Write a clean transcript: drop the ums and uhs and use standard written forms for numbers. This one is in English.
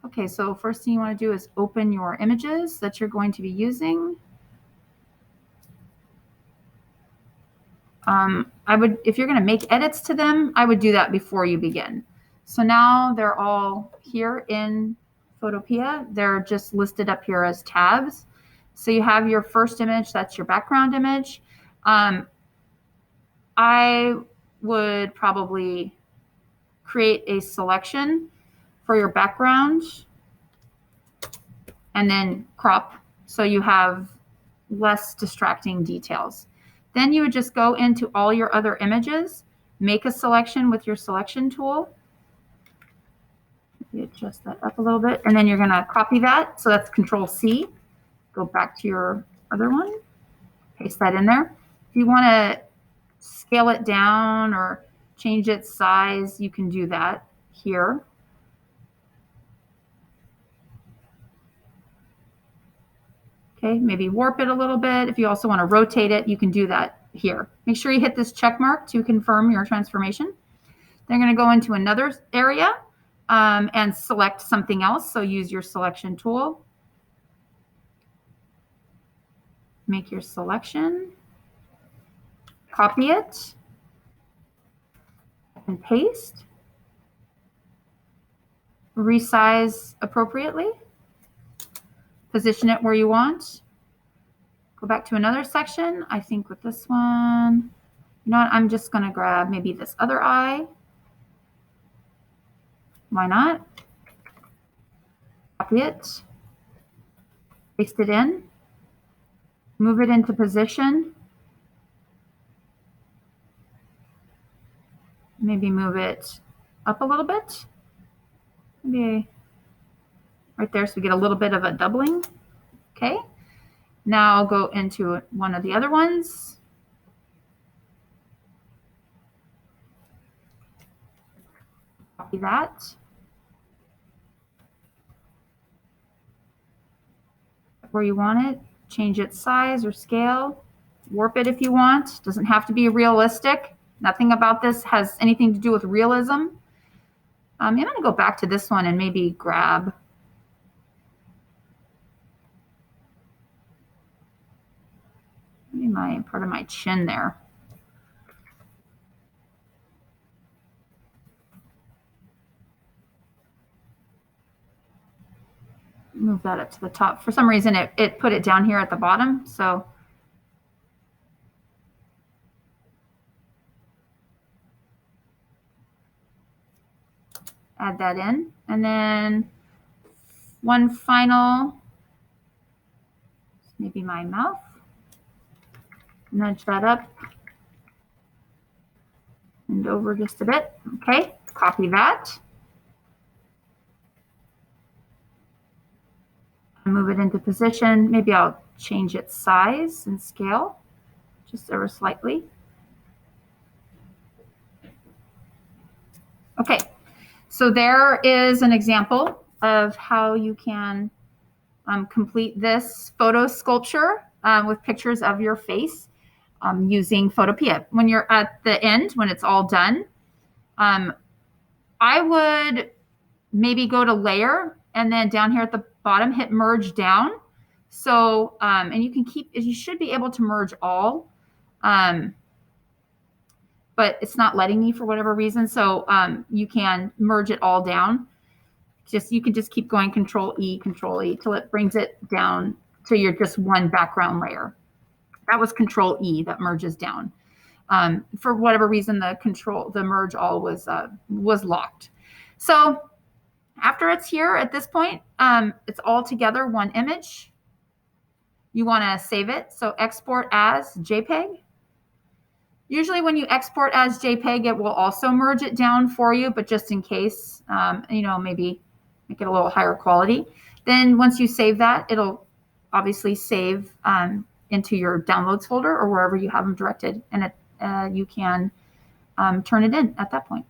Okay, so first thing you want to do is open your images that you're going to be using. If you're going to make edits to them, I would do that before you begin. So now they're all here in Photopea. They're just listed up here as tabs. So you have your first image, that's your background image. I would probably create a selection for your background and then crop so you have less distracting details. Then you would just go into all your other images, make a selection with your selection tool. Maybe adjust that up a little bit, and then you're going to copy that. So that's Control C. Go back to your other one, paste that in there. If you want to scale it down or change its size, you can do that here. Okay, maybe warp it a little bit. If you also want to rotate it, you can do that here. Make sure you hit this check mark to confirm your transformation. They're going to go into another area and select something else. So use your selection tool. Make your selection. Copy it. And paste. Resize appropriately. Position it where you want. Go back to another section. I think with this one, you know what? I'm just going to grab maybe this other eye. Why not? Copy it. Paste it in. Move it into position. Maybe move it up a little bit. Maybe right there so we get a little bit of a doubling. Okay. Now I'll go into one of the other ones. Copy that. Where you want it. Change its size or scale. Warp it if you want. Doesn't have to be realistic. Nothing about this has anything to do with realism. I'm going to go back to this one and maybe grab maybe part of my chin there. Move that up to the top. For some reason, it put it down here at the bottom. So add that in. And then one final, maybe my mouth. Nudge that up and over just a bit. Okay, copy that. Move it into position. Maybe I'll change its size and scale just ever slightly. Okay, so there is an example of how you can complete this photo sculpture with pictures of your face using Photopea. When you're at the end, when it's all done, I would maybe go to layer and then down here at the bottom, hit merge down. So, and you should be able to merge all, but it's not letting me for whatever reason. So you can merge it all down. You can just keep going Control E till it brings it down to your just one background layer. That was Control E that merges down. For whatever reason, the merge all was locked. So after it's here at this point, it's all together one image. You want to save it. So export as JPEG. Usually when you export as JPEG, it will also merge it down for you, but just in case, maybe make it a little higher quality. Then once you save that, it'll obviously save into your downloads folder or wherever you have them directed, and you can turn it in at that point.